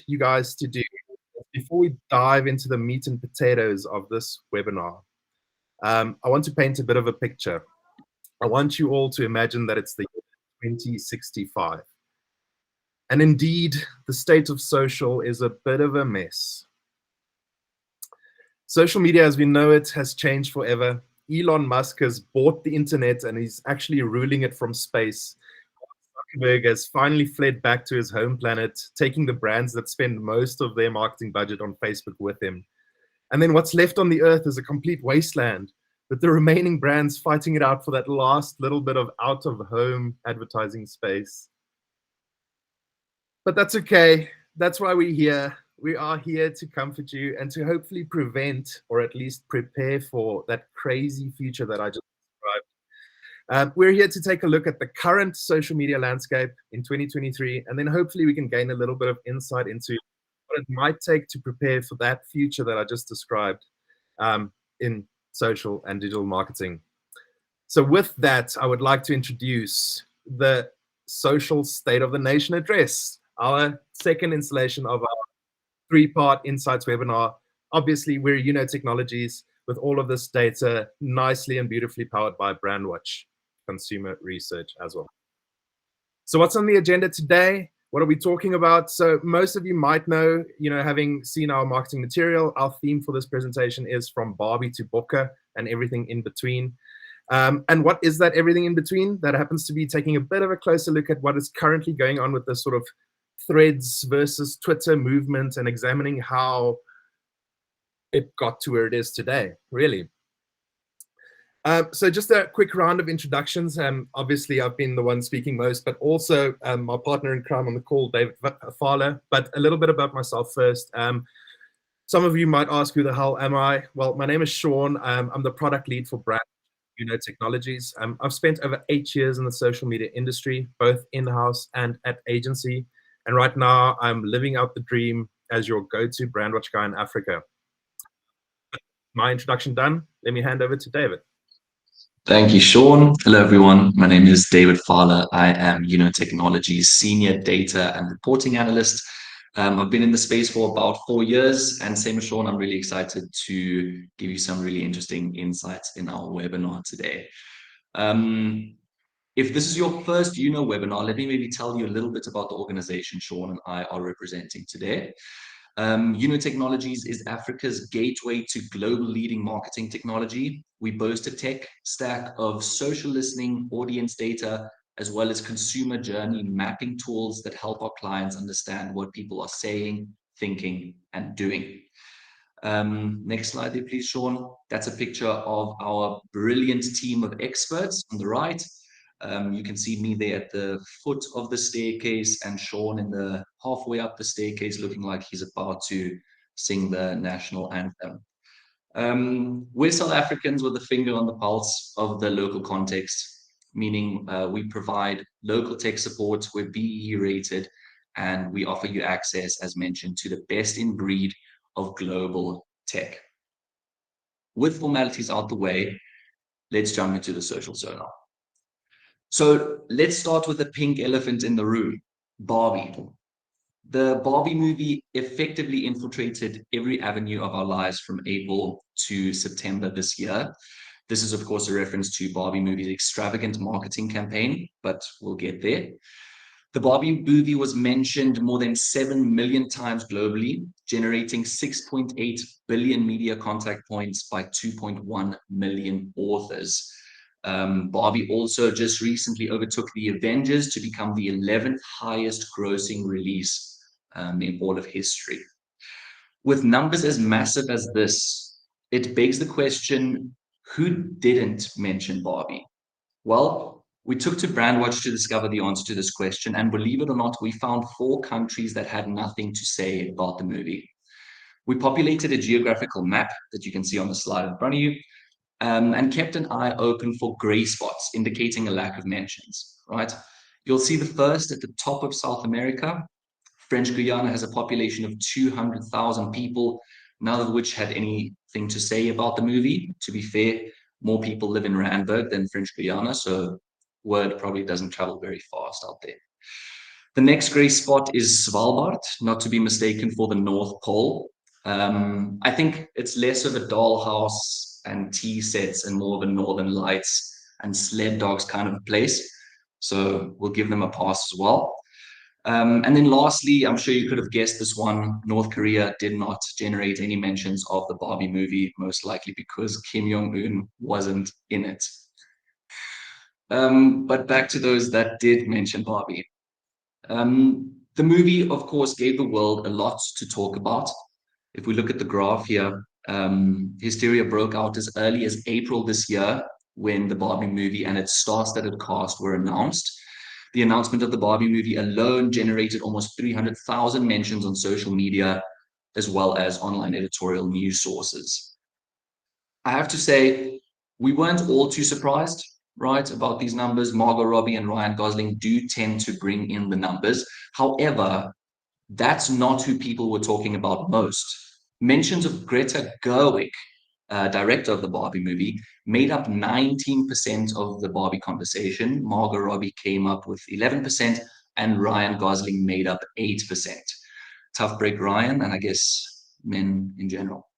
you guys to do, before we dive into the meat and potatoes of this webinar, I want to paint a bit of a picture. I want you all to imagine that it's the year 2065. And indeed, the state of social is a bit of a mess. Social media as we know it has changed forever. Elon Musk has bought the internet and he's actually ruling it from space. Zuckerberg has finally fled back to his home planet, taking the brands that spend most of their marketing budget on Facebook with him. And then what's left on the earth is a complete wasteland, with the remaining brands fighting it out for that last little bit of out-of-home advertising space. But that's okay. That's why we're here. We are here to comfort you and to hopefully prevent, or at least prepare for, that crazy future that I just described. We're here to take a look at the current social media landscape in 2023, and then hopefully we can gain a little bit of insight into what it might take to prepare for that future that I just described in social and digital marketing. So with that, I would like to introduce the Social State of the Nation address, our second installation of our three-part Insights webinar. Obviously, we're YOUKNOW Technologies with all of this data nicely and beautifully powered by Brandwatch consumer research as well. So what's on the agenda today? What are we talking about? So most of you might know, having seen our marketing material, our theme for this presentation is from Barbie to Bokke and everything in between. And what is that everything in between? That happens to be taking a bit of a closer look at what is currently going on with this sort of Threads versus Twitter movement and examining how it got to where it is today, really. So just a quick round of introductions. Obviously, I've been the one speaking most, but also my partner in crime on the call, David Vahle. But a little bit about myself first. Some of you might ask, who the hell am I? Well, my name is Shaun. I'm the product lead for YOUKNOW Technologies. I've spent over 8 years in the social media industry, both in-house and at agency. And right now, I'm living out the dream as your go-to Brandwatch guy in Africa. My introduction done. Let me hand over to David. Thank you, Shaun. Hello, everyone. My name is David Vahle. I am YOUKNOW Technologies Senior Data and Reporting Analyst. I've been in the space for about 4 years, and same as Shaun, I'm really excited to give you some really interesting insights in our webinar today. If this is your first YOUKNOW webinar, let me maybe tell you a little bit about the organization Shaun and I are representing today. YOUKNOW Technologies is Africa's gateway to global leading marketing technology. We boast a tech stack of social listening, audience data, as well as consumer journey mapping tools that help our clients understand what people are saying, thinking, and doing. Next slide there, please, Shaun. That's a picture of our brilliant team of experts on the right. You can see me there at the foot of the staircase and Shaun in the halfway up the staircase looking like he's about to sing the national anthem. We're South Africans with a finger on the pulse of the local context, meaning we provide local tech support, we're BE rated, and we offer you access, as mentioned, to the best in breed of global tech. With formalities out the way, let's jump into the social SONA. So let's start with the pink elephant in the room, Barbie. The Barbie movie effectively infiltrated every avenue of our lives from April to September this year. This is, of course, a reference to Barbie movie's extravagant marketing campaign, but we'll get there. The Barbie movie was mentioned more than 7 million times globally, generating 6.8 billion media contact points by 2.1 million authors. Barbie also just recently overtook the Avengers to become the 11th highest grossing release in all of history. With numbers as massive as this, it begs the question, who didn't mention Barbie? Well, we took to Brandwatch to discover the answer to this question, and believe it or not, we found 4 countries that had nothing to say about the movie. We populated a geographical map that you can see on the slide in front of you, and kept an eye open for gray spots, indicating a lack of mentions, right? You'll see the first at the top of South America. French Guiana has a population of 200,000 people, none of which had anything to say about the movie. To be fair, more people live in Randburg than French Guiana, so word probably doesn't travel very fast out there. The next grey spot is Svalbard, not to be mistaken for the North Pole. I think it's less of a dollhouse and tea sets and more of a Northern Lights and sled dogs kind of place. So we'll give them a pass as well. And then lastly, I'm sure you could have guessed this one, North Korea did not generate any mentions of the Barbie movie, most likely because Kim Jong-un wasn't in it. But back to those that did mention Barbie. The movie, of course, gave the world a lot to talk about. If we look at the graph here, hysteria broke out as early as April this year when the Barbie movie and its star-studded cast were announced. The announcement of the Barbie movie alone generated almost 300,000 mentions on social media, as well as online editorial news sources. I have to say, we weren't all too surprised, right, about these numbers. Margot Robbie and Ryan Gosling do tend to bring in the numbers. However, that's not who people were talking about most. Mentions of Greta Gerwig, director of the Barbie movie, made up 19% of the Barbie conversation. Margot Robbie came up with 11%, and Ryan Gosling made up 8%. Tough break, Ryan, and I guess men in general.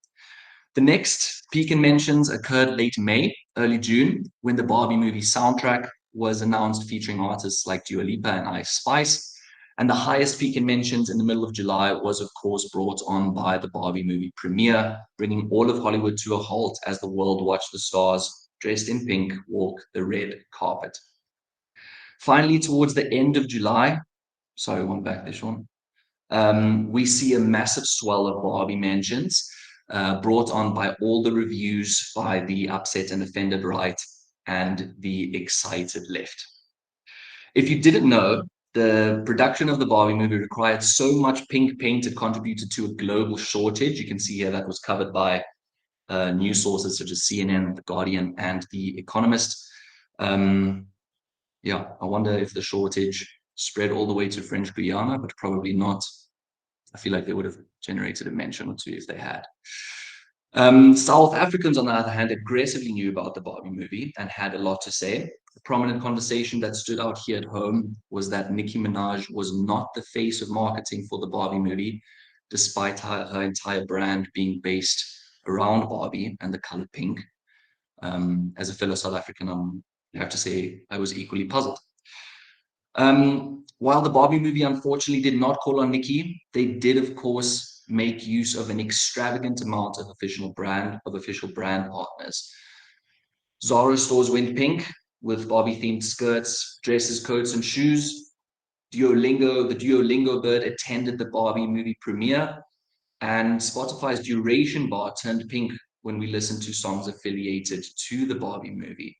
The next peak in mentions occurred late May, early June, when the Barbie movie soundtrack was announced featuring artists like Dua Lipa and Ice Spice. And the highest peak in mentions in the middle of July was, of course, brought on by the Barbie movie premiere, bringing all of Hollywood to a halt as the world watched the stars dressed in pink walk the red carpet. Finally, towards the end of July, sorry, one back there, Shaun, we see a massive swell of Barbie mentions brought on by all the reviews by the upset and offended right and the excited left. If you didn't know, the production of the Barbie movie required so much pink paint it contributed to a global shortage. You can see here that was covered by news sources such as CNN, The Guardian, and The Economist. Yeah, I wonder if the shortage spread all the way to French Guiana, but probably not. I feel like they would have generated a mention or two if they had. South Africans, on the other hand, aggressively knew about the Barbie movie and had a lot to say. The prominent conversation that stood out here at home was that Nicki Minaj was not the face of marketing for the Barbie movie, despite her entire brand being based around Barbie and the color pink. As a fellow South African, I have to say I was equally puzzled. While the Barbie movie unfortunately did not call on Nicki, they did, of course, make use of an extravagant amount of official brand partners. Zara stores went pink with Barbie-themed skirts, dresses, coats, and shoes. The Duolingo bird attended the Barbie movie premiere, and Spotify's duration bar turned pink when we listened to songs affiliated to the Barbie movie.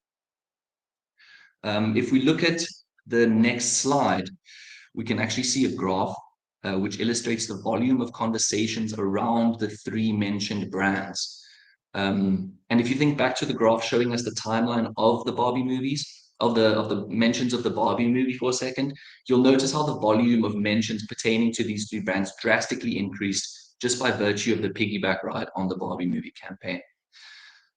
If we look at the next slide, we can actually see a graph which illustrates the volume of conversations around the three mentioned brands. And if you think back to the graph showing us the timeline of the Barbie movies, of the mentions of the Barbie movie for a second, you'll notice how the volume of mentions pertaining to these three brands drastically increased just by virtue of the piggyback ride on the Barbie movie campaign.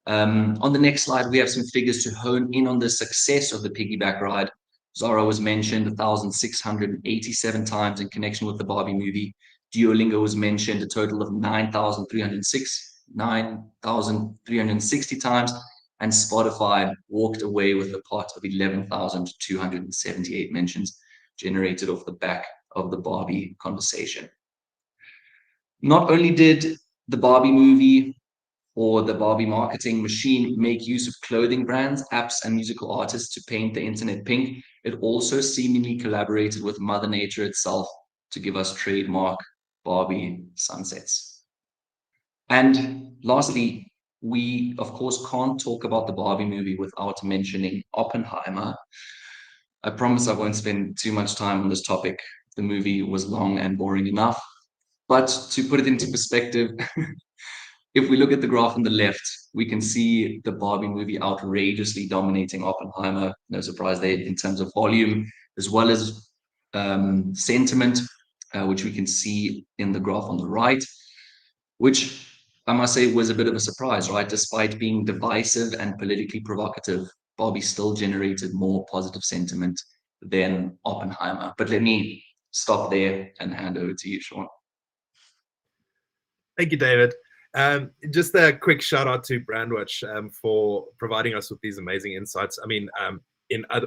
On the next slide, we have some figures to hone in on the success of the piggyback ride. Zara was mentioned 1,687 times in connection with the Barbie movie. Duolingo was mentioned a total of 9,360 times, and Spotify walked away with a pot of 11,278 mentions generated off the back of the Barbie conversation. Not only did the Barbie movie or the Barbie marketing machine make use of clothing brands, apps, and musical artists to paint the internet pink, it also seemingly collaborated with Mother Nature itself to give us trademark Barbie sunsets. And lastly, we, of course, can't talk about the Barbie movie without mentioning Oppenheimer. I promise I won't spend too much time on this topic. The movie was long and boring enough. But to put it into perspective, if we look at the graph on the left, we can see the Barbie movie outrageously dominating Oppenheimer. No surprise there in terms of volume, as well as sentiment, which we can see in the graph on the right, which I must say was a bit of a surprise, right? Despite being divisive and politically provocative, Barbie still generated more positive sentiment than Oppenheimer. But let me stop there and hand over to you, Shaun. Thank you, David. Just a quick shout out to Brandwatch for providing us with these amazing insights. I mean,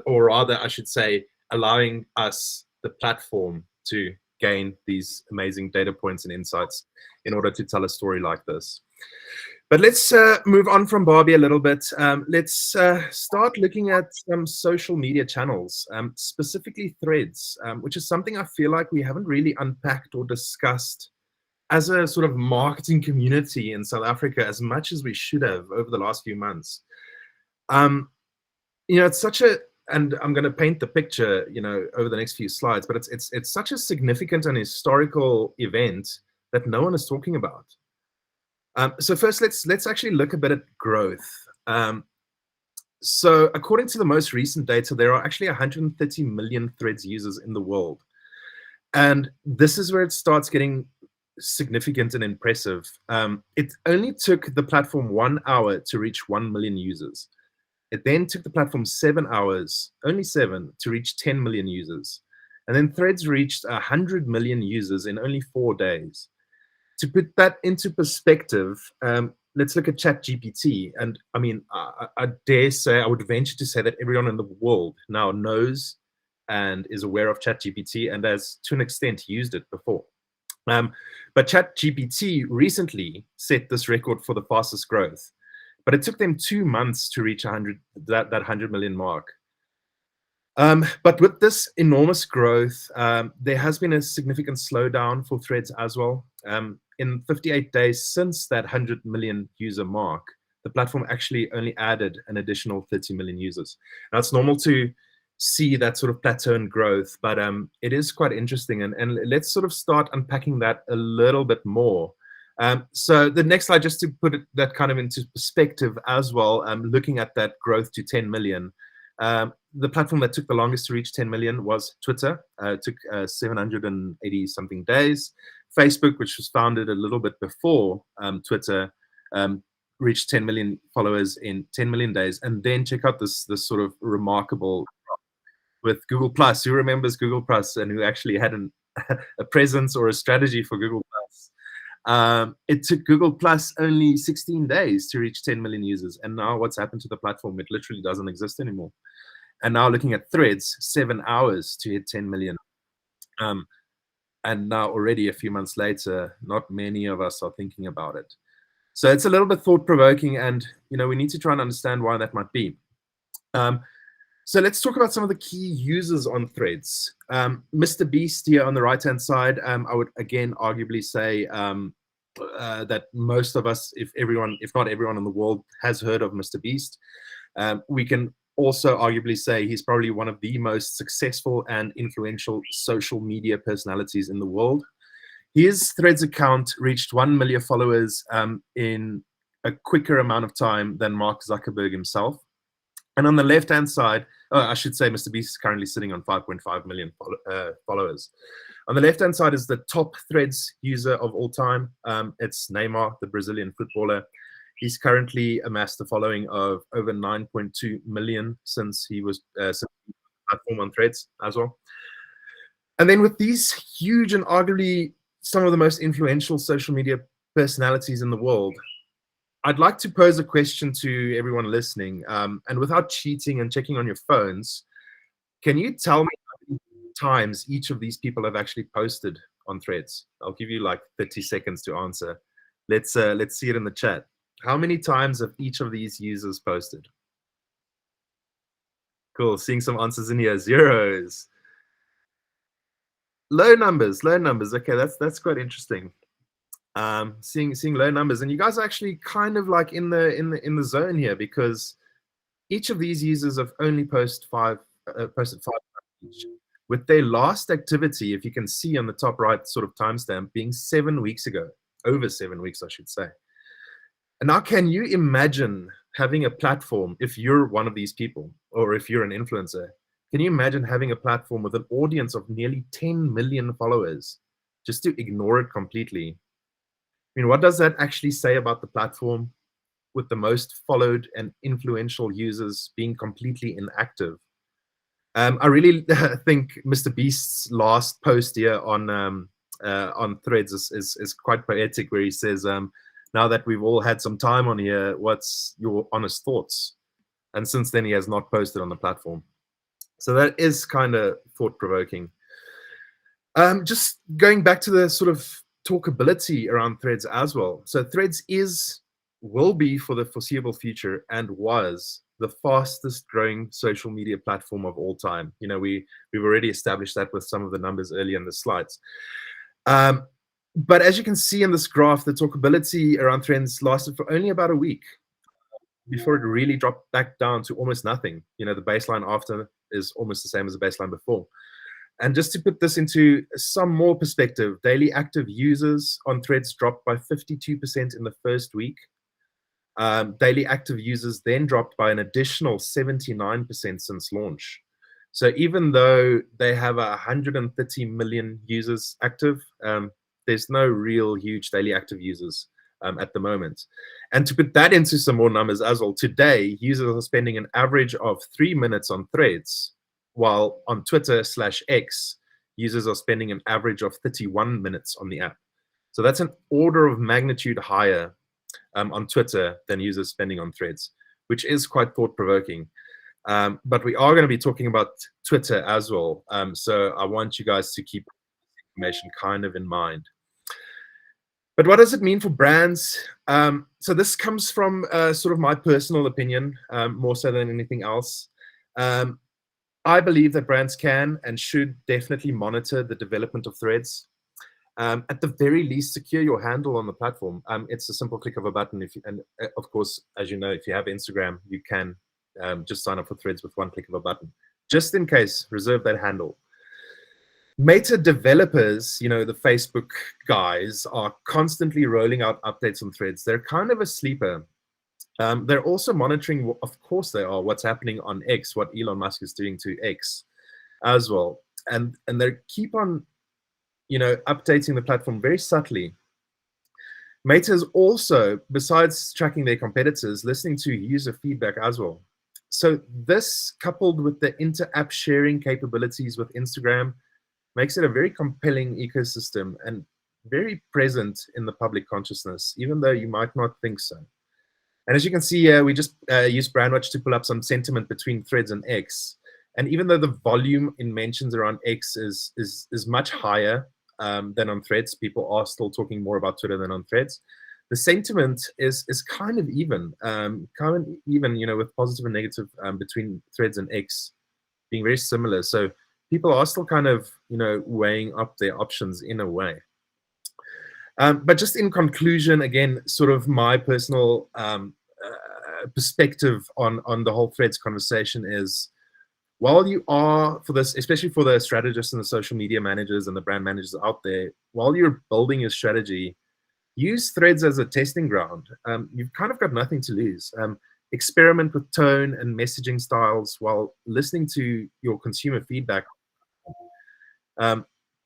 or rather, I should say, allowing us the platform to gain these amazing data points and insights in order to tell a story like this. But let's move on from Barbie a little bit. Let's start looking at some social media channels, specifically threads, which is something I feel like we haven't really unpacked or discussed as a sort of marketing community in South Africa as much as we should have over the last few months. It's such a, and I'm going to paint the picture, over the next few slides, but it's such a significant and historical event that no one is talking about. So first, let's actually look a bit at growth. So according to the most recent data, there are actually 130 million Threads users in the world. And this is where it starts getting significant and impressive. It only took the platform 1 hour to reach 1 million users. It then took the platform 7 hours, only 7, to reach 10 million users. And then Threads reached 100 million users in only 4 days. To put that into perspective, let's look at ChatGPT. And I mean, I dare say, I would venture to say that everyone in the world now knows and is aware of ChatGPT and has, to an extent, used it before. But ChatGPT recently set this record for the fastest growth. But it took them 2 months to reach that 100 million mark. But with this enormous growth, there has been a significant slowdown for Threads as well. In 58 days since that 100 million user mark, the platform actually only added an additional 30 million users. Now, it's normal to see that sort of plateau in growth, but it is quite interesting. And let's sort of start unpacking that a little bit more. So the next slide, just to put that kind of into perspective as well, looking at that growth to 10 million, the platform that took the longest to reach 10 million was Twitter. It took 780 something days. Facebook, which was founded a little bit before Twitter, reached 10 million followers in 10 million days. And then check out this sort of remarkable with Google Plus. Who remembers Google Plus and who actually had a presence or a strategy for Google Plus? It took Google Plus only 16 days to reach 10 million users. And now what's happened to the platform? It literally doesn't exist anymore. And now looking at Threads, 7 hours to hit 10 million. And now already a few months later, not many of us are thinking about it. So it's a little bit thought-provoking, and we need to try and understand why that might be. So let's talk about some of the key users on Threads. Mr. Beast here on the right-hand side, I would again arguably say that most of us, if not everyone in the world, has heard of Mr. Beast. We can also arguably say he's probably one of the most successful and influential social media personalities in the world. His Threads account reached 1 million followers in a quicker amount of time than Mark Zuckerberg himself. And on the left-hand side, I should say Mr. Beast is currently sitting on 5.5 million followers. On the left-hand side is the top Threads user of all time. It's Neymar, the Brazilian footballer. He's currently amassed a following of over 9.2 million since he was platform on Threads as well. And then with these huge and arguably some of the most influential social media personalities in the world, I'd like to pose a question to everyone listening. And without cheating and checking on your phones, can you tell me how many times each of these people have actually posted on Threads? I'll give you like 30 seconds to answer. Let's see it in the chat. How many times have each of these users posted? Cool, seeing some answers in here. Zeros. Low numbers. Okay, that's quite interesting. Seeing low numbers, and you guys are actually kind of like in the zone here, because each of these users have only posted 5 times each, with their last activity, if you can see on the top right sort of timestamp, being 7 weeks ago, over 7 weeks, I should say. And now, can you imagine having a platform, if you're one of these people, or if you're an influencer, can you imagine having a platform with an audience of nearly 10 million followers, just to ignore it completely? I mean, what does that actually say about the platform, with the most followed and influential users being completely inactive? I really think Mr. Beast's last post here on Threads is quite poetic, where he says, now that we've all had some time on here, what's your honest thoughts? And since then, he has not posted on the platform. So that is kind of thought-provoking. Just going back to the sort of talkability around Threads as well. So Threads will be for the foreseeable future, and was the fastest growing social media platform of all time. You know, we've already established that with some of the numbers earlier in the slides. But as you can see in this graph, the talkability around Threads lasted for only about a week before it really dropped back down to almost nothing. You know, the baseline after is almost the same as the baseline before. And just to put this into some more perspective, daily active users on Threads dropped by 52% in the first week. Daily active users then dropped by an additional 79% since launch. So even though they have 130 million users active, there's no real huge daily active users at the moment. And to put that into some more numbers as well, today users are spending an average of 3 minutes on Threads, while on Twitter/X, users are spending an average of 31 minutes on the app. So that's an order of magnitude higher on Twitter than users spending on Threads, which is quite thought-provoking. But we are going to be talking about Twitter as well. So I want you guys to keep information kind of in mind. But what does it mean for brands? So this comes from sort of my personal opinion, more so than anything else. I believe that brands can and should definitely monitor the development of Threads. At the very least, secure your handle on the platform. It's a simple click of a button. And of course, as you know, if you have Instagram, you can just sign up for Threads with one click of a button. Just in case, reserve that handle. Meta developers, you know, the Facebook guys, are constantly rolling out updates on Threads. They're kind of a sleeper. They're also monitoring, of course they are, what's happening on X, what Elon Musk is doing to X as well. And they keep on, you know, updating the platform very subtly. Meta is also, besides tracking their competitors, listening to user feedback as well. So this, coupled with the inter-app sharing capabilities with Instagram, makes it a very compelling ecosystem and very present in the public consciousness, even though you might not think so. And as you can see here, we just used Brandwatch to pull up some sentiment between Threads and X. And even though the volume in mentions around X is much higher than on Threads, people are still talking more about Twitter than on Threads, the sentiment is kind of even, you know, with positive and negative between Threads and X being very similar. So people are still kind of, you know, weighing up their options in a way. But just in conclusion, again, sort of my personal perspective on the whole Threads conversation is, while you are, for this, especially for the strategists and the social media managers and the brand managers out there, while you're building your strategy, use Threads as a testing ground. You've kind of got nothing to lose. Experiment with tone and messaging styles while listening to your consumer feedback.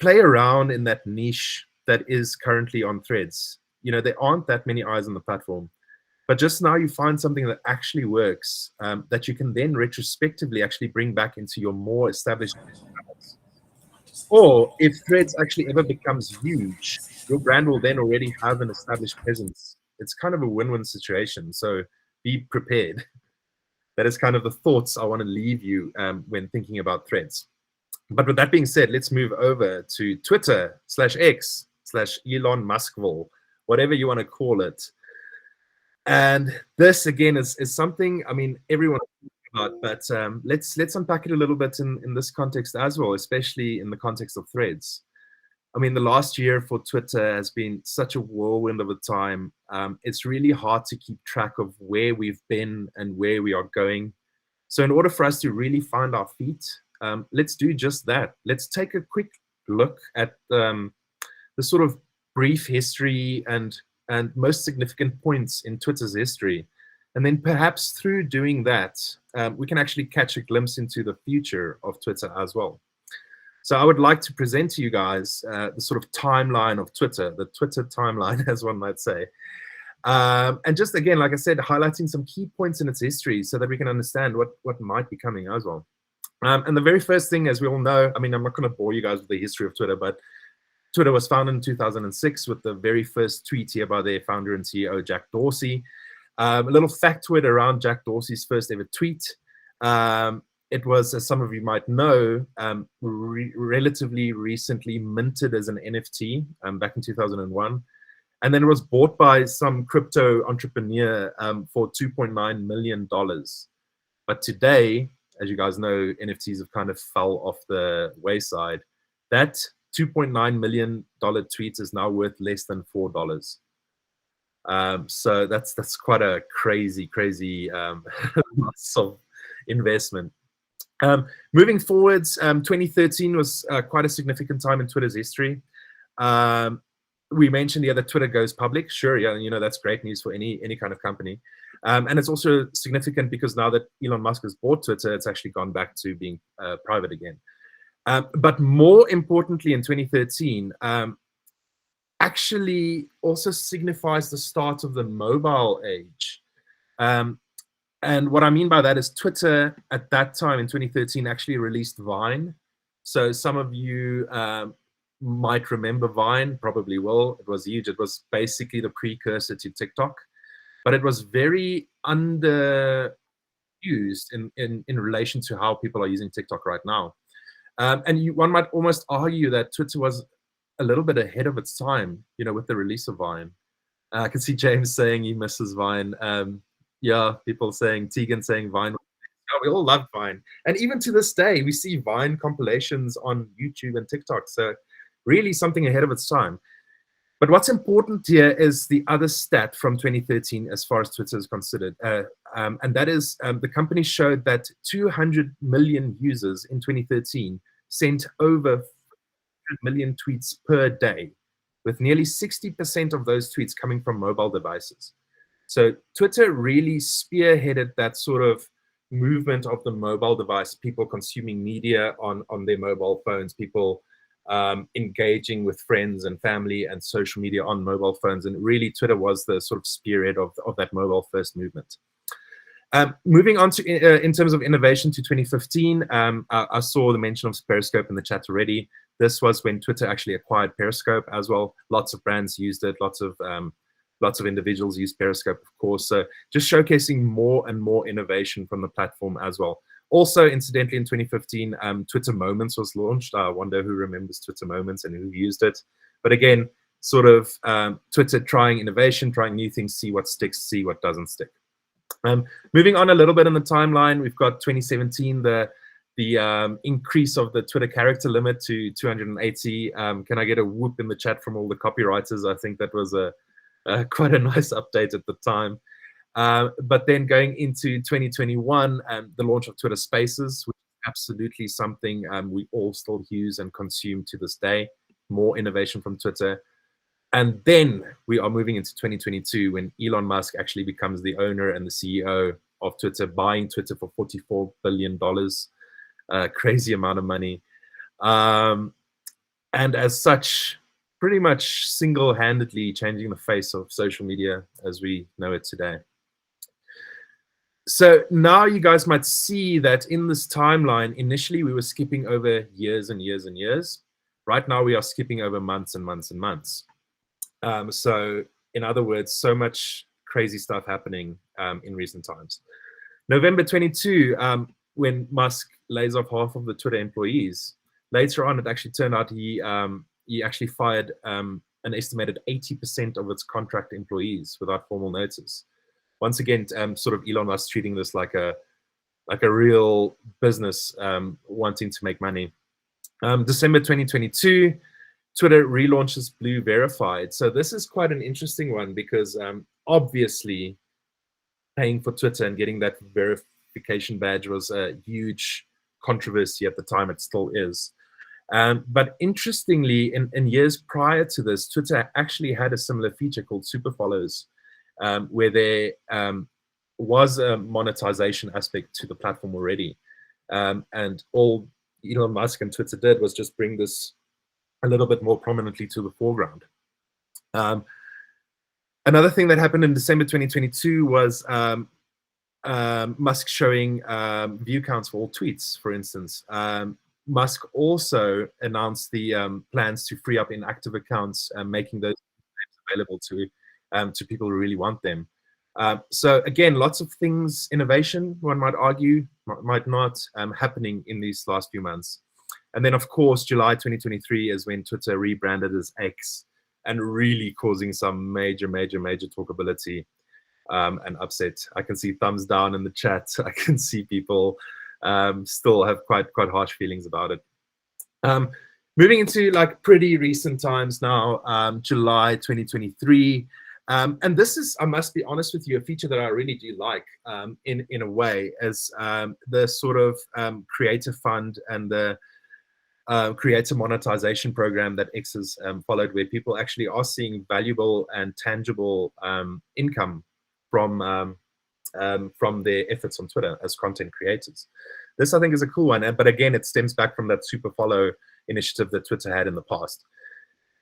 Play around in that niche that is currently on Threads. You know, there aren't that many eyes on the platform, but just now you find something that actually works, that you can then retrospectively actually bring back into your more established channels. Or if Threads actually ever becomes huge, your brand will then already have an established presence. It's kind of a win-win situation. So be prepared. That is kind of the thoughts I want to leave you when thinking about Threads. But with that being said, let's move over to Twitter/X/Elon Muskville, whatever you want to call it. And this again is something, I mean, everyone about, but let's unpack it a little bit in this context as well, especially in the context of Threads. I mean, the last year for Twitter has been such a whirlwind of a time. It's really hard to keep track of where we've been and where we are going. So in order for us to really find our feet, let's do just that. Let's take a quick look at the sort of brief history and most significant points in Twitter's history. And then perhaps through doing that, we can actually catch a glimpse into the future of Twitter as well. So I would like to present to you guys the sort of timeline of Twitter, the Twitter timeline, as one might say. And just again, like I said, highlighting some key points in its history so that we can understand what might be coming as well. And the very first thing, as we all know, I mean, I'm not going to bore you guys with the history of Twitter, but Twitter was founded in 2006 with the very first tweet here by their founder and CEO, Jack Dorsey. A little factoid around Jack Dorsey's first ever tweet. It was, as some of you might know, relatively recently minted as an NFT back in 2001. And then it was bought by some crypto entrepreneur for $2.9 million. But today, as you guys know, NFTs have kind of fell off the wayside. That $2.9 million tweet is now worth less than $4. So that's quite a crazy loss of investment. Moving forwards, 2013 was quite a significant time in Twitter's history. We mentioned that Twitter goes public. Sure, yeah, you know, that's great news for any kind of company. And it's also significant because now that Elon Musk has bought Twitter, it's actually gone back to being private again. But more importantly, in 2013, actually also signifies the start of the mobile age. And what I mean by that is Twitter at that time in 2013 actually released Vine. So some of you might remember Vine, probably will. It was huge. It was basically the precursor to TikTok, but it was very underused in relation to how people are using TikTok right now. And one might almost argue that Twitter was a little bit ahead of its time, you know, with the release of Vine. I can see James saying he misses Vine. Yeah, people saying, Tegan saying Vine. Yeah, we all love Vine. And even to this day, we see Vine compilations on YouTube and TikTok. So really something ahead of its time. But what's important here is the other stat from 2013 as far as Twitter is considered. And that is the company showed that 200 million users in 2013 sent over 100 million tweets per day, with nearly 60% of those tweets coming from mobile devices. So Twitter really spearheaded that sort of movement of the mobile device, people consuming media on their mobile phones, people engaging with friends and family and social media on mobile phones. And really Twitter was the sort of spearhead of that mobile first movement. Moving on to in terms of innovation to 2015, I saw the mention of Periscope in the chat already. This was when Twitter actually acquired Periscope as well. Lots of brands used it. Lots of individuals use Periscope, of course. So just showcasing more and more innovation from the platform as well. Also, incidentally, in 2015, Twitter Moments was launched. I wonder who remembers Twitter Moments and who used it. But again, sort of Twitter trying innovation, trying new things, see what sticks, see what doesn't stick. Moving on a little bit in the timeline, we've got 2017, the increase of the Twitter character limit to 280. Can I get a whoop in the chat from all the copywriters? I think that was quite a nice update at the time. But then going into 2021, the launch of Twitter Spaces, which is absolutely something we all still use and consume to this day. More innovation from Twitter. And then we are moving into 2022 when Elon Musk actually becomes the owner and the CEO of Twitter, buying Twitter for $44 billion. Crazy amount of money. And as such, pretty much single-handedly changing the face of social media as we know it today. So now you guys might see that in this timeline, initially we were skipping over years and years and years. Right now we are skipping over months and months and months. So in other words, so much crazy stuff happening in recent times. November 22, when Musk lays off half of the Twitter employees, later on it actually turned out he actually fired an estimated 80% of its contract employees without formal notice. Once again, sort of Elon Musk treating this like a real business wanting to make money. December 2022, Twitter relaunches Blue Verified. So this is quite an interesting one because obviously paying for Twitter and getting that verification badge was a huge controversy at the time. It still is. But interestingly, in years prior to this, Twitter actually had a similar feature called Super Follows, where there was a monetization aspect to the platform already. And all Elon Musk and Twitter did was just bring this a little bit more prominently to the foreground. Another thing that happened in December 2022 was Musk showing view counts for all tweets, for instance. Musk also announced the plans to free up inactive accounts, making those available to people who really want them. So again, lots of things, innovation, one might argue, might not, happening in these last few months. And then, of course, July 2023 is when Twitter rebranded as X, and really causing some major talkability and upset. I can see thumbs down in the chat. I can see people still have quite harsh feelings about it. Moving into like pretty recent times now, July 2023. And this is, I must be honest with you, a feature that I really do like in a way, as the sort of creator fund and the creator monetization program that X has followed, where people actually are seeing valuable and tangible income from their efforts on Twitter as content creators. This, I think, is a cool one. But again, it stems back from that super follow initiative that Twitter had in the past.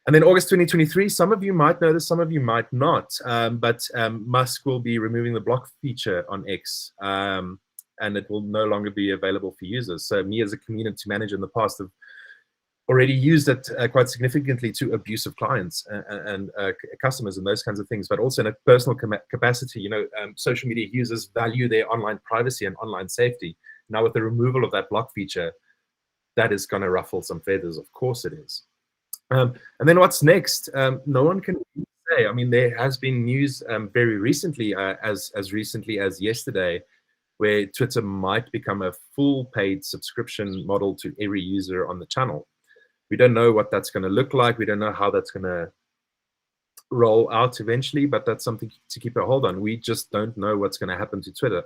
And then August 2023, some of you might know this, some of you might not, but Musk will be removing the block feature on X, and it will no longer be available for users. So me as a community manager in the past have already used it quite significantly to abusive clients and customers and those kinds of things, but also in a personal capacity. You know, social media users value their online privacy and online safety. Now with the removal of that block feature, that is going to ruffle some feathers. Of course it is. And then what's next? No one can say. I mean, there has been news very recently, as recently as yesterday, where Twitter might become a full paid subscription model to every user on the channel. We don't know what that's going to look like. We don't know how that's going to roll out eventually, but that's something to keep a hold on. We just don't know what's going to happen to Twitter.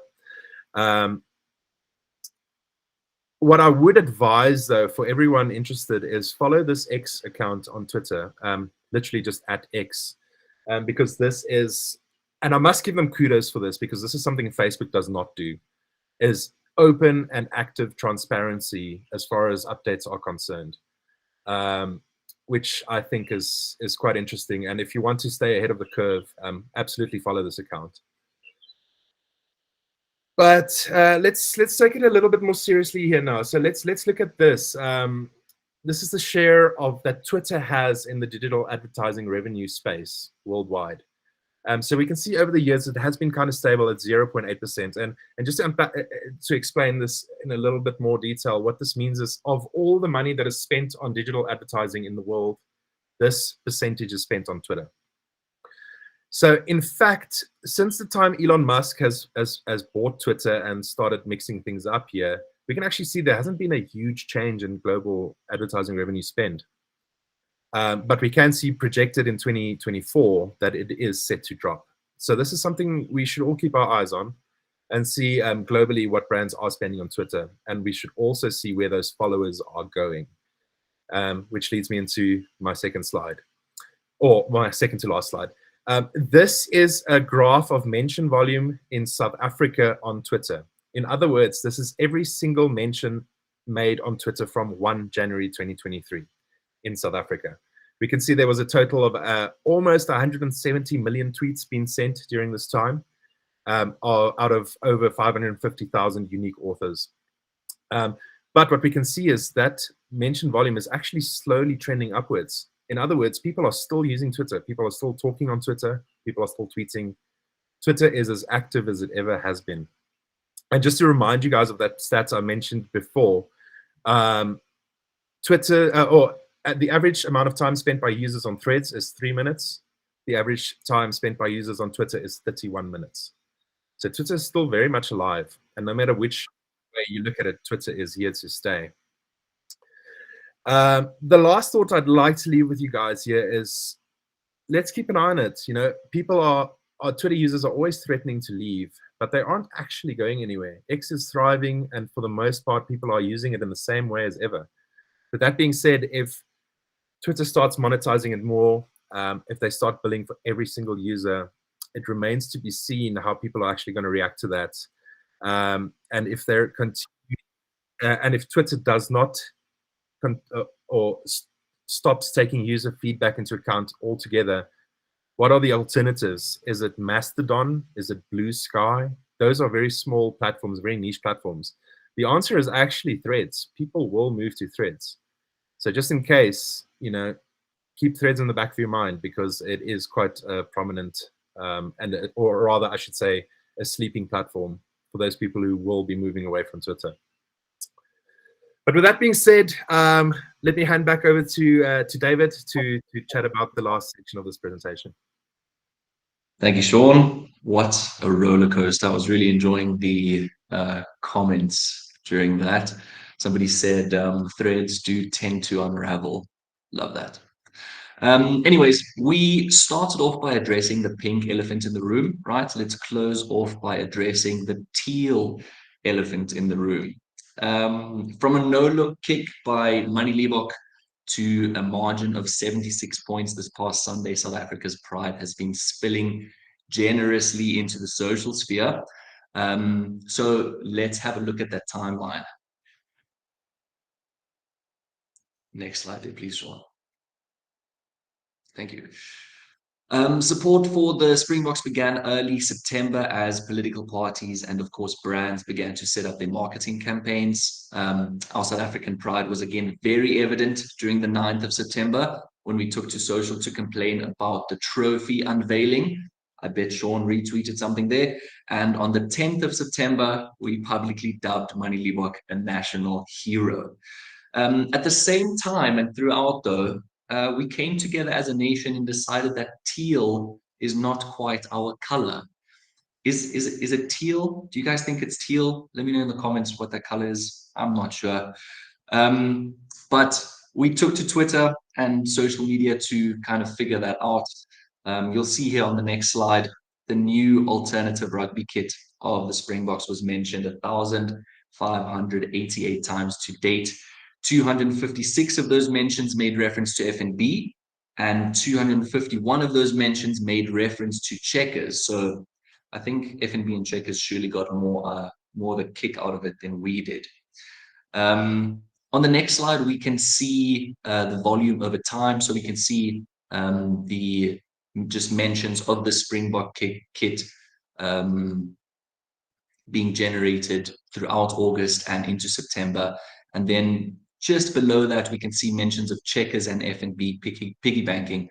What I would advise, though, for everyone interested is follow this X account on Twitter, literally just at X, because this is, and I must give them kudos for this, because this is something Facebook does not do, is open and active transparency as far as updates are concerned, which I think is quite interesting. And if you want to stay ahead of the curve, absolutely follow this account. But let's take it a little bit more seriously here now. So let's look at this. This is the share of that Twitter has in the digital advertising revenue space worldwide. So we can see over the years it has been kind of stable at 0.8%. And just to explain this in a little bit more detail, what this means is, of all the money that is spent on digital advertising in the world, this percentage is spent on Twitter. So in fact, since the time Elon Musk has bought Twitter and started mixing things up here, we can actually see there hasn't been a huge change in global advertising revenue spend. But we can see projected in 2024 that it is set to drop. So this is something we should all keep our eyes on and see globally what brands are spending on Twitter. And we should also see where those followers are going, which leads me into my second slide, or my second to last slide. This is a graph of mention volume in South Africa on Twitter. In other words, this is every single mention made on Twitter from 1 January 2023 in South Africa. We can see there was a total of almost 170 million tweets being sent during this time, out of over 550,000 unique authors. But what we can see is that mention volume is actually slowly trending upwards. In other words, people are still using Twitter. People are still talking on Twitter. People are still tweeting. Twitter is as active as it ever has been. And just to remind you guys of that stats I mentioned before, Twitter, the average amount of time spent by users on Threads is 3 minutes. The average time spent by users on Twitter is 31 minutes. So Twitter is still very much alive. And no matter which way you look at it, Twitter is here to stay. The last thought I'd like to leave with you guys here is, let's keep an eye on it. You know, our Twitter users are always threatening to leave, but they aren't actually going anywhere. X is thriving, and for the most part, people are using it in the same way as ever. But that being said, if Twitter starts monetizing it more, if they start billing for every single user, it remains to be seen how people are actually going to react to that. And if they're and if Twitter does not or stops taking user feedback into account altogether, what are the alternatives? Is it Mastodon? Is it Blue Sky? those are very small platforms, very niche platforms. The answer is actually threads. People will move to threads. So just in case, keep threads in the back of your mind, because it is quite a prominent, or rather, I should say, a sleeping platform for those people who will be moving away from Twitter. But with that being said, let me hand back over to David to chat about the last section of this presentation. Thank you, Shaun. What a roller coaster. I was really enjoying the comments during that. Somebody said threads do tend to unravel. Love that. Anyways, we started off by addressing the pink elephant in the room, right? Let's close off by addressing the teal elephant in the room. From a no-look kick by Manie Libbok to a margin of 76 points this past Sunday, South Africa's pride has been spilling generously into the social sphere. So let's have a look at that timeline. Next slide, please, Shaun. Thank you. Support for the Springboks began early September as political parties and, of course, brands began to set up their marketing campaigns. Our South African pride was again very evident during the 9th of September when we took to social to complain about the trophy unveiling. I bet Shaun retweeted something there. And on the 10th of September, we publicly dubbed Manie Libbok a national hero. At the same time and throughout, though, we came together as a nation and decided that teal is not quite our color. Is it teal? Do you guys think it's teal? Let me know in the comments what that color is. I'm not sure. But we took to Twitter and social media to kind of figure that out. You'll see here on the next slide, the new alternative rugby kit of the Springboks was mentioned 1,588 times to date. 256 of those mentions made reference to FNB, and 251 of those mentions made reference to Checkers. So I think FNB and Checkers surely got more of a kick out of it than we did. On the next slide, we can see the volume over time. So we can see the just mentions of the Springbok kit being generated throughout August and into September. And then just below that, we can see mentions of Checkers and FNB piggybacking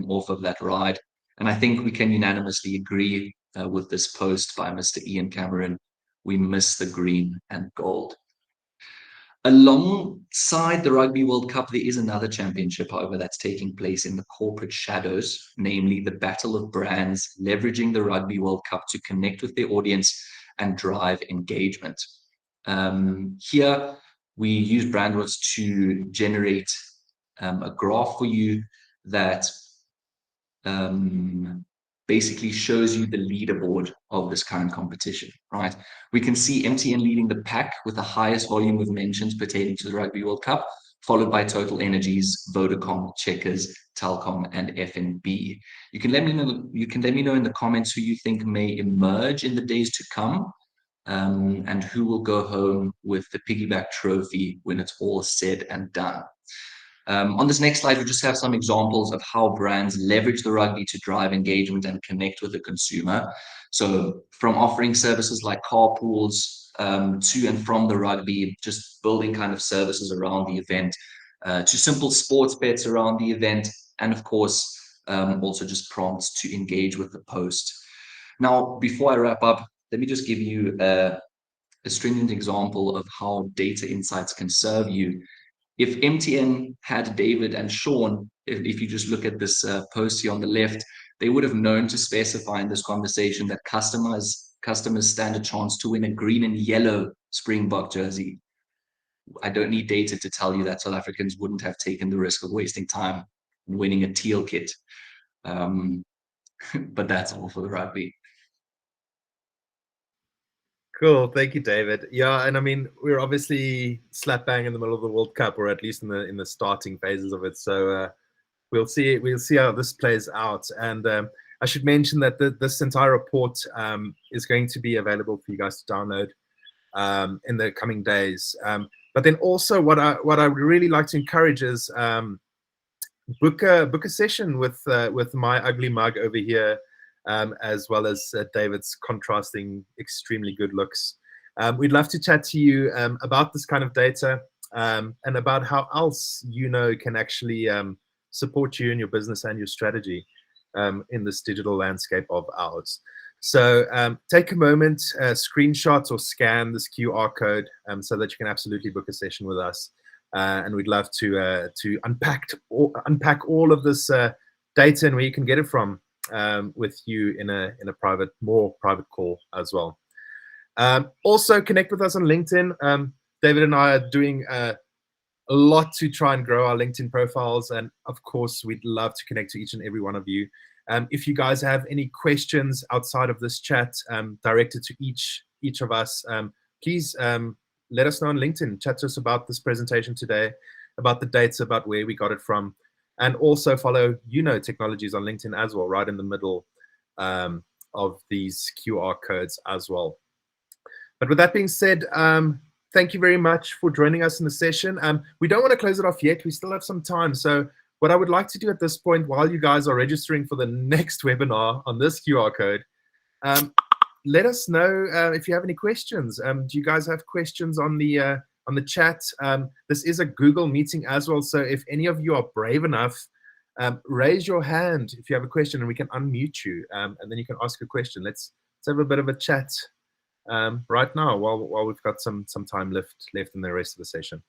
off of that ride. And I think we can unanimously agree with this post by Mr. Ian Cameron. We miss the green and gold. Alongside the Rugby World Cup, there is another championship, however, that's taking place in the corporate shadows, namely the battle of brands, leveraging the Rugby World Cup to connect with their audience and drive engagement. Here, we use Brandwatch to generate a graph for you that basically shows you the leaderboard of this current competition, right? We can see MTN leading the pack with the highest volume of mentions pertaining to the Rugby World Cup, followed by Total Energies, Vodacom, Checkers, Telkom, and FNB. You can let me know in the comments who you think may emerge in the days to come, and who will go home with the piggyback trophy when it's all said and done. On this next slide, we just have some examples of how brands leverage the rugby to drive engagement and connect with the consumer. So from offering services like carpools to and from the rugby, just building kind of services around the event, to simple sports bets around the event, and of course, also just prompts to engage with the post. Now, before I wrap up, let me just give you a stringent example of how data insights can serve you. If MTN had David and Shaun, if you just look at this post here on the left, they would have known to specify in this conversation that customers stand a chance to win a green and yellow Springbok jersey. I don't need data to tell you that South Africans wouldn't have taken the risk of wasting time winning a teal kit. But that's all for the rugby. Cool, thank you, David. Yeah, and I mean, we're obviously slap bang in the middle of the World Cup, or at least in the starting phases of it. So we'll see how this plays out. And I should mention that this entire report is going to be available for you guys to download in the coming days. But then also, what I would really like to encourage is book a session with my ugly mug over here. as well as David's contrasting, extremely good looks. We'd love to chat to you about this kind of data and about how else YOUKNOW can actually support you in your business and your strategy in this digital landscape of ours. So take a moment, screenshot or scan this QR code so that you can absolutely book a session with us. And we'd love to unpack all of this data and where you can get it from with you in a more private call as well. Also connect with us on LinkedIn. David and I are doing a lot to try and grow our LinkedIn profiles, and of course we'd love to connect to each and every one of you. If you guys have any questions outside of this chat directed to each of us, please let us know on LinkedIn. Chat to us about this presentation today, about the dates, about where we got it from, and also follow YOUKNOW Technologies on LinkedIn as well, right in the middle of these QR codes as well. But with that being said, thank you very much for joining us in the session. We don't want to close it off yet. We still have some time. So what I would like to do at this point, while you guys are registering for the next webinar on this QR code, let us know if you have any questions. Do you guys have questions on the chat? This is a Google meeting as well. So if any of you are brave enough, raise your hand if you have a question and we can unmute you. And then you can ask a question. Let's have a bit of a chat right now while we've got some time left in the rest of the session.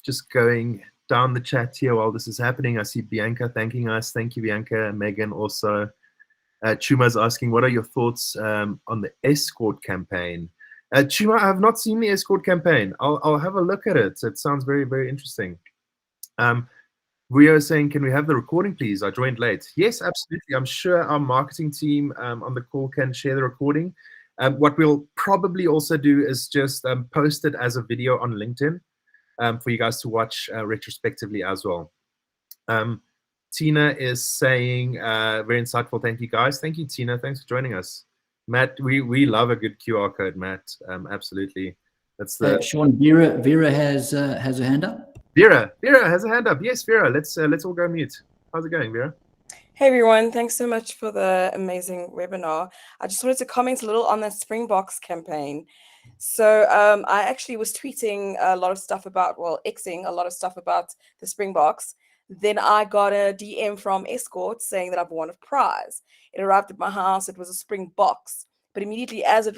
Just going down the chat here while this is happening. I see Bianca thanking us. Thank you, Bianca. Megan also. Chuma's asking, what are your thoughts on the escort campaign? Chuma, I have not seen the escort campaign. I'll have a look at it. It sounds very, very interesting. We are saying, can we have the recording, please? I joined late. Yes, absolutely. I'm sure our marketing team on the call can share the recording. What we'll probably also do is just post it as a video on LinkedIn for you guys to watch retrospectively as well. Tina is saying, very insightful. Thank you, guys. Thank you, Tina. Thanks for joining us. Matt, we love a good QR code, Matt. Absolutely. That's the Shaun, Vera has her hand up. Vera has a hand up. Yes, Vera. Let's all go mute. How's it going, Vera? Hey everyone, thanks so much for the amazing webinar. I just wanted to comment a little on the Springboks campaign. So I actually was tweeting a lot of stuff about, Xing a lot of stuff about the Springboks. Then I got a DM from Escort saying that I've won a prize. It arrived at my house. It was a Springboks, but immediately as it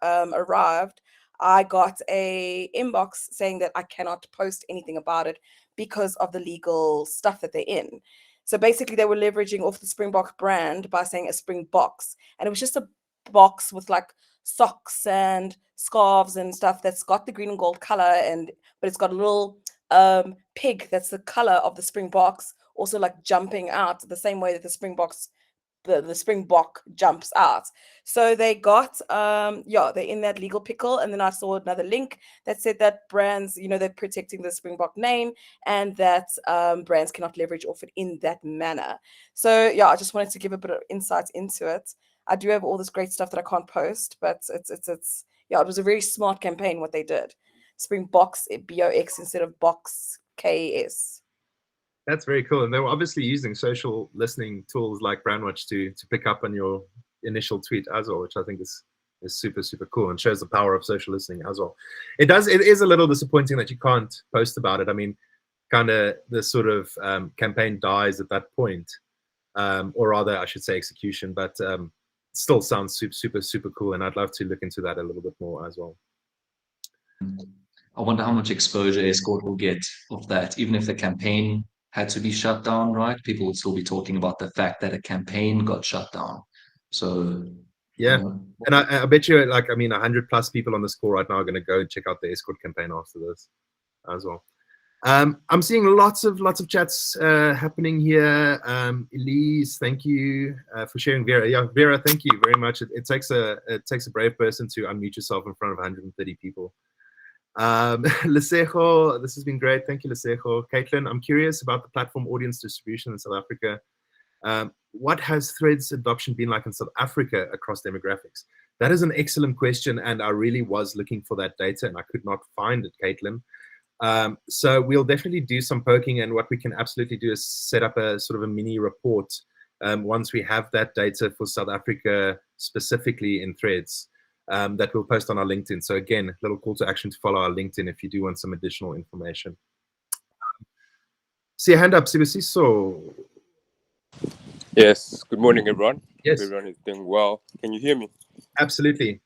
arrived, I got a inbox saying that I cannot post anything about it because of the legal stuff that they're in. So basically they were leveraging off the Springbok brand by saying a Springboks. And it was just a box with like socks and scarves and stuff that's got the green and gold color, but it's got a little pig that's the color of the Springboks, also like jumping out the same way that the Springboks the Springbok jumps out. So they got they're in that legal pickle. And then I saw another link that said that brands, they're protecting the Springbok name and that brands cannot leverage off it in that manner. So yeah, I just wanted to give a bit of insight into it. I do have all this great stuff that I can't post, but it's it was a very smart campaign what they did. Springboks, BOX instead of Box KS. That's very cool. And they were obviously using social listening tools like Brandwatch to pick up on your initial tweet as well, which I think is super, super cool and shows the power of social listening as well. It is a little disappointing that you can't post about it. I mean, kind of the sort of campaign dies at that point, or rather, I should say execution, but still sounds super, super cool. And I'd love to look into that a little bit more as well. I wonder how much exposure Escort will get of that, even if the campaign had to be shut down, right? People would still be talking about the fact that a campaign got shut down. So yeah, and I bet you, 100+ people on this call right now are going to go and check out the Escort campaign after this as well. I'm seeing lots of chats happening here. Elise, thank you for sharing. Vera, yeah, Vera, thank you very much. It takes a brave person to unmute yourself in front of 130 people. Lesejo, this has been great. Thank you, Lesejo. Caitlin, I'm curious about the platform audience distribution in South Africa. What has Threads adoption been like in South Africa across demographics? That is an excellent question, and I really was looking for that data, and I could not find it, Caitlin. So we'll definitely do some poking, and what we can absolutely do is set up a sort of a mini report once we have that data for South Africa specifically in threads that we'll post on our LinkedIn. So again, a little call to action to follow our LinkedIn if you do want some additional information. See a hand up, Sibusiso. Yes, good morning, everyone. Yes. Hope everyone is doing well. Can you hear me? Absolutely.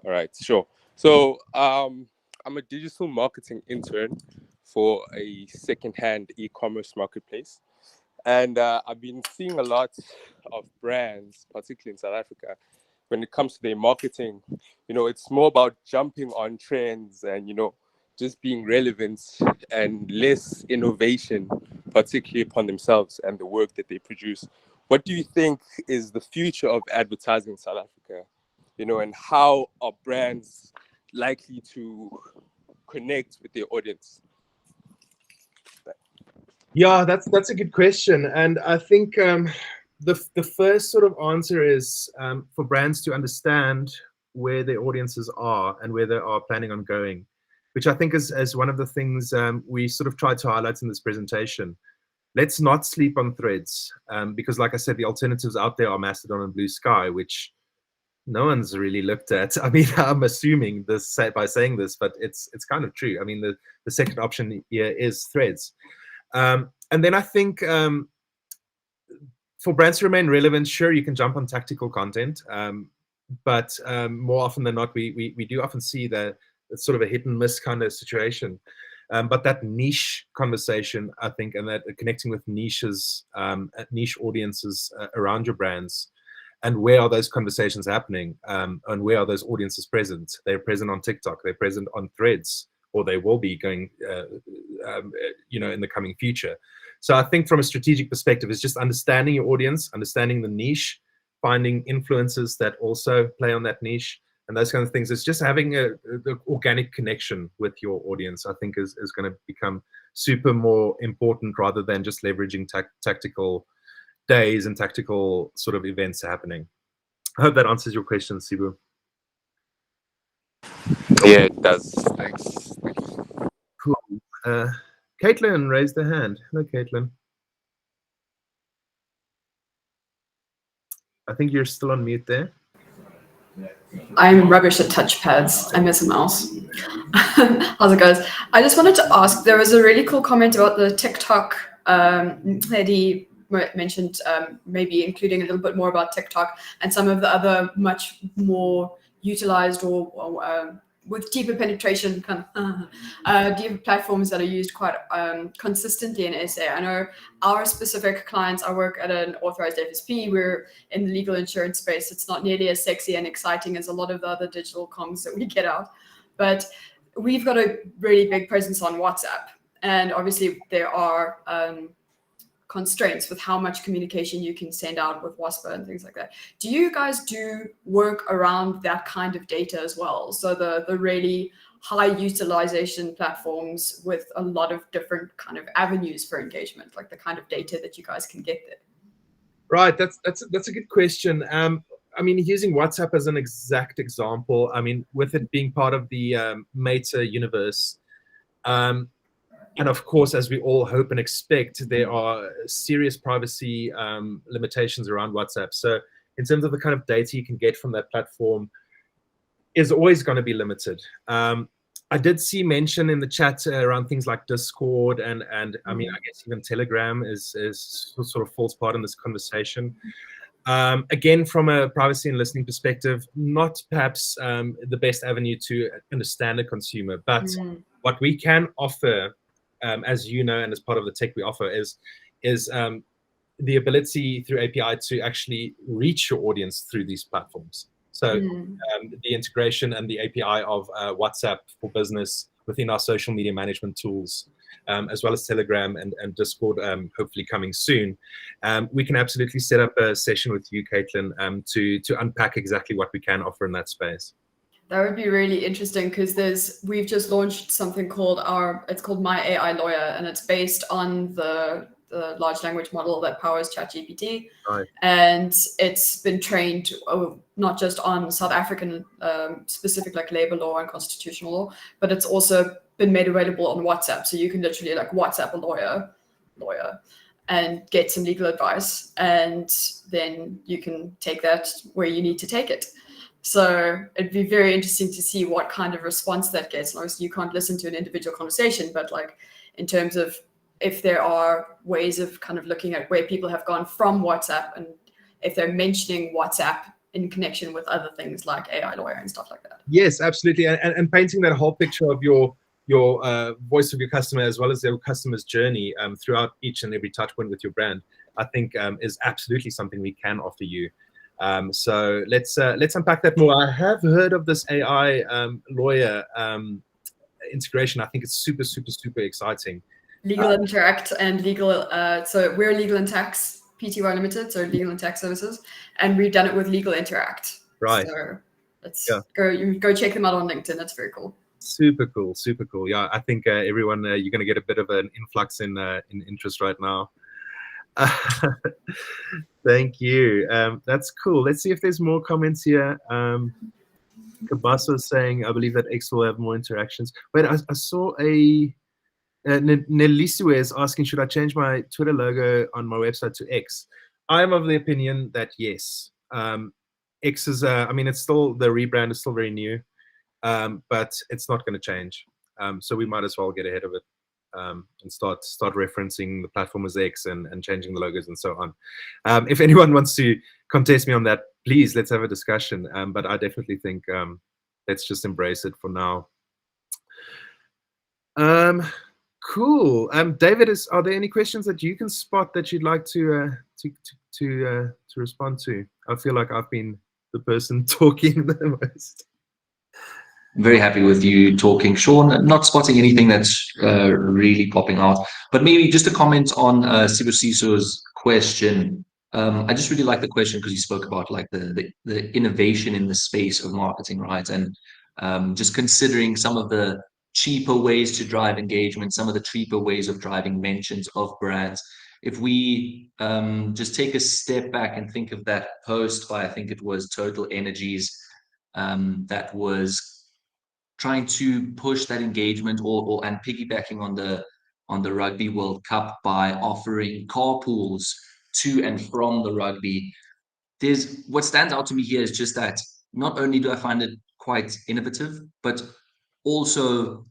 All right, sure. So I'm a digital marketing intern for a second-hand e-commerce marketplace. And I've been seeing a lot of brands, particularly in South Africa, when it comes to their marketing. It's more about jumping on trends and, just being relevant and less innovation, particularly upon themselves and the work that they produce. What do you think is the future of advertising in South Africa? And how are brands likely to connect with their audience? Yeah, that's a good question, and I think the first sort of answer is for brands to understand where their audiences are and where they are planning on going, which I think is one of the things we sort of tried to highlight in this presentation. Let's not sleep on threads because, like I said, the alternatives out there are Mastodon and Blue Sky, which no one's really looked at. I mean, I'm assuming this by saying this, but it's kind of true. I mean, the second option here is threads. And then I think for brands to remain relevant, sure, you can jump on tactical content, but more often than not, we do often see that it's sort of a hit and miss kind of situation. But that niche conversation, I think, and that connecting with niches, niche audiences around your brands, and where are those conversations happening, and where are those audiences present? They're present on TikTok, they're present on Threads, or they will be going, in the coming future. So I think from a strategic perspective, it's just understanding your audience, understanding the niche, finding influencers that also play on that niche, and those kind of things. It's just having the organic connection with your audience, I think, is going to become super more important rather than just leveraging tactical days and tactical sort of events happening. I hope that answers your question, Sibu. Yeah, it does. Thanks. Cool. Caitlin raised her hand. Hello, Caitlin. I think you're still on mute there. I'm rubbish at touchpads. I miss a mouse. How's it guys? I just wanted to ask, there was a really cool comment about the TikTok. Eddie mentioned maybe including a little bit more about TikTok and some of the other much more utilized or with deeper penetration kind of deeper platforms that are used quite consistently in SA. I know our specific clients, I work at an authorized FSP, we're in the legal insurance space. It's not nearly as sexy and exciting as a lot of the other digital comms that we get out, but we've got a really big presence on WhatsApp. And obviously there are constraints with how much communication you can send out with WASPA and things like that. Do you guys do work around that kind of data as well? So the really high utilization platforms with a lot of different kind of avenues for engagement, like the kind of data that you guys can get there? Right, that's a good question. I mean, using WhatsApp as an exact example, I mean, with it being part of the Meta universe, and of course, as we all hope and expect, there are serious privacy limitations around WhatsApp. So in terms of the kind of data you can get from that platform is always going to be limited. I did see mention in the chat around things like Discord and I mean, I guess even Telegram is sort of falls part in this conversation. Again, from a privacy and listening perspective, not perhaps the best avenue to understand a consumer, but what we can offer, as you know, and as part of the tech we offer is the ability through API to actually reach your audience through these platforms. So the integration and the API of WhatsApp for business within our social media management tools, as well as Telegram and Discord, hopefully coming soon. We can absolutely set up a session with you, Caitlin, to unpack exactly what we can offer in that space. That would be really interesting because we've just launched something called it's called My AI Lawyer, and it's based on the large language model that powers ChatGPT. Right. And it's been trained not just on South African specific like labor law and constitutional law, but it's also been made available on WhatsApp. So you can literally like WhatsApp a lawyer and get some legal advice, and then you can take that where you need to take it. So it'd be very interesting to see what kind of response that gets. And obviously you can't listen to an individual conversation, but like in terms of if there are ways of kind of looking at where people have gone from WhatsApp, and if they're mentioning WhatsApp in connection with other things like AI lawyer and stuff like that. Yes, absolutely. And painting that whole picture of your voice of your customer, as well as their customer's journey throughout each and every touch point with your brand, I think is absolutely something we can offer you. So let's unpack that more. I have heard of this AI lawyer integration. I think it's super, super, super exciting. Legal Interact and legal. So we're Legal and Tax Pty Limited, so Legal and Tax Services, and we've done it with Legal Interact. Right. So let's go check them out on LinkedIn. That's very cool. Super cool, super cool. Yeah, I think everyone, you're going to get a bit of an influx in interest right now. Thank you. That's cool. Let's see if there's more comments here. Kabasa is saying, I believe that X will have more interactions. Wait, I saw a Nelisue is asking, should I change my Twitter logo on my website to X? I'm of the opinion that yes. X is, I mean, it's still, the rebrand is still very new, but it's not going to change. So we might as well get ahead of it and start referencing the platform as X and changing the logos and so on. If anyone wants to contest me on that, please, let's have a discussion. But I definitely think let's just embrace it for now. Cool. David, are there any questions that you can spot that you'd like to respond to? I feel like I've been the person talking the most. Very happy with you talking, Shaun. Not spotting anything that's really popping out, but maybe just a comment on Sibusiso's question. I just really like the question because you spoke about like the innovation in the space of marketing, right? And just considering some of the cheaper ways to drive engagement, some of the cheaper ways of driving mentions of brands. If we just take a step back and think of that post by, I think it was Total Energies, that was trying to push that engagement and piggybacking on the Rugby World Cup by offering carpools to and from the rugby. What stands out to me here is just that not only do I find it quite innovative, but also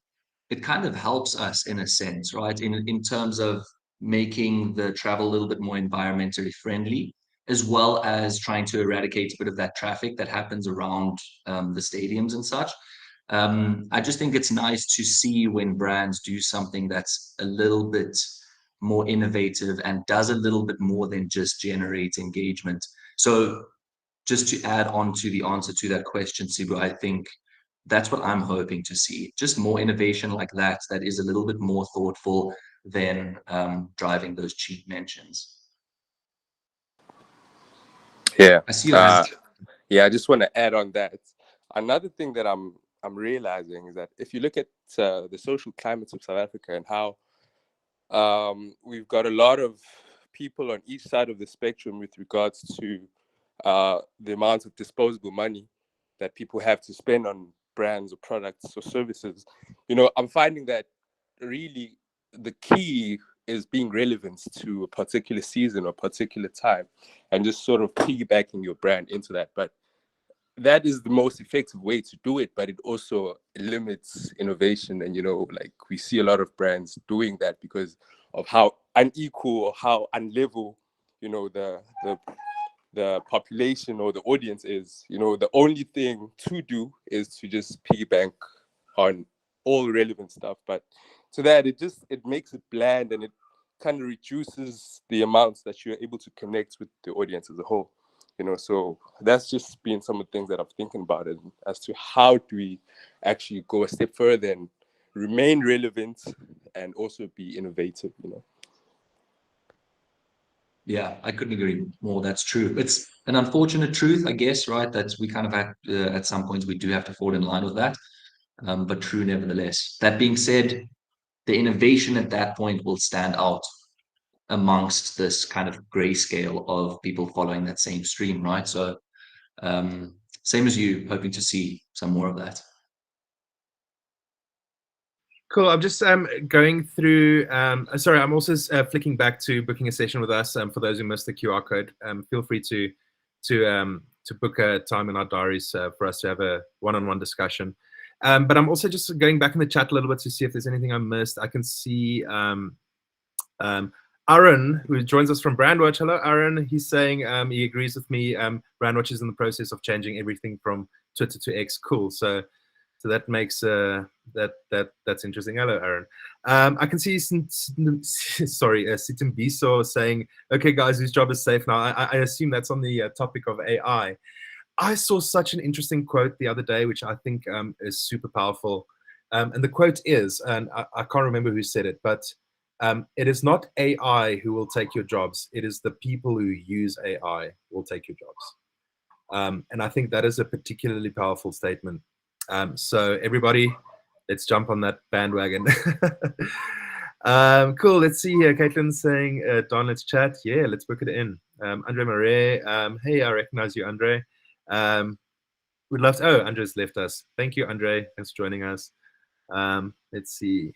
it kind of helps us in a sense, right? In terms of making the travel a little bit more environmentally friendly, as well as trying to eradicate a bit of that traffic that happens around the stadiums and such. I just think it's nice to see when brands do something that's a little bit more innovative and does a little bit more than just generate engagement. So just to add on to the answer to that question, Sibu, I think that's what I'm hoping to see. Just more innovation like that is a little bit more thoughtful than driving those cheap mentions. Yeah. I see your hand. Yeah, I just want to add on that. Another thing that I'm realizing is that if you look at the social climate of South Africa and how we've got a lot of people on each side of the spectrum with regards to the amount of disposable money that people have to spend on brands or products or services, I'm finding that really the key is being relevant to a particular season or particular time and just sort of piggybacking your brand into that. But that is the most effective way to do it, but it also limits innovation. And, like we see a lot of brands doing that because of how unequal or how unlevel, the population or the audience is. The only thing to do is to just piggyback on all relevant stuff. But to that, it makes it bland and it kind of reduces the amounts that you're able to connect with the audience as a whole. So that's just been some of the things that I'm thinking about it as to how do we actually go a step further and remain relevant and also be innovative, Yeah, I couldn't agree more. That's true. It's an unfortunate truth, I guess, right? That we kind of have, at some points, we do have to fall in line with that, but true nevertheless. That being said, the innovation at that point will stand out amongst this kind of grayscale of people following that same stream, right? So same as you, hoping to see some more of that. Cool. I'm just going through. Sorry, I'm also flicking back to booking a session with us. For those who missed the QR code, feel free to book a time in our diaries for us to have a one-on-one discussion. But I'm also just going back in the chat a little bit to see if there's anything I missed. I can see Aaron, who joins us from Brandwatch. Hello, Aaron. He's saying he agrees with me. Brandwatch is in the process of changing everything from Twitter to X. Cool. So that makes that's interesting. Hello, Aaron. I can see Sitimbiso saying, "Okay, guys, whose job is safe now?" I assume that's on the topic of AI. I saw such an interesting quote the other day, which I think is super powerful. And the quote is, and I can't remember who said it, but it is not AI who will take your jobs. It is the people who use AI will take your jobs. And I think that is a particularly powerful statement. So everybody, let's jump on that bandwagon. Cool. Let's see here. Caitlin's saying, Don, let's chat. Yeah, let's book it in. Andre Marais. Hey, I recognize you, Andre. We'd love to. Oh, Andre's left us. Thank you, Andre. Thanks for joining us. Let's see.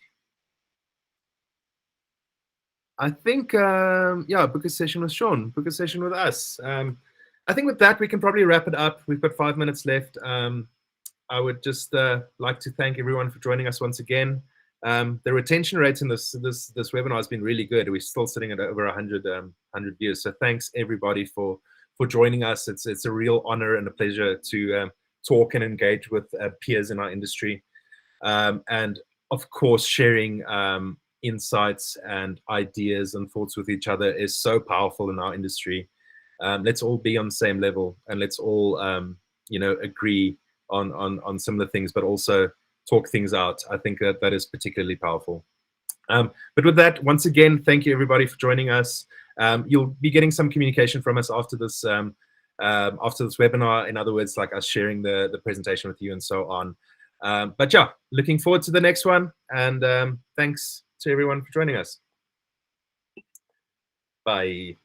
I think, yeah, book a session with Shaun. Book a session with us. I think with that, we can probably wrap it up. We've got 5 minutes left. I would just like to thank everyone for joining us once again. The retention rates in this webinar has been really good. We're still sitting at over 100 views. So thanks everybody for joining us. It's a real honor and a pleasure to talk and engage with peers in our industry, and of course sharing insights and ideas and thoughts with each other is so powerful in our industry. Let's all be on the same level, and let's all agree on similar things, but also talk things out. I think that is particularly powerful. But with that, once again, thank you everybody for joining us. You'll be getting some communication from us after this webinar. In other words, like us sharing the presentation with you and so on. But yeah, looking forward to the next one. And thanks to everyone for joining us. Bye.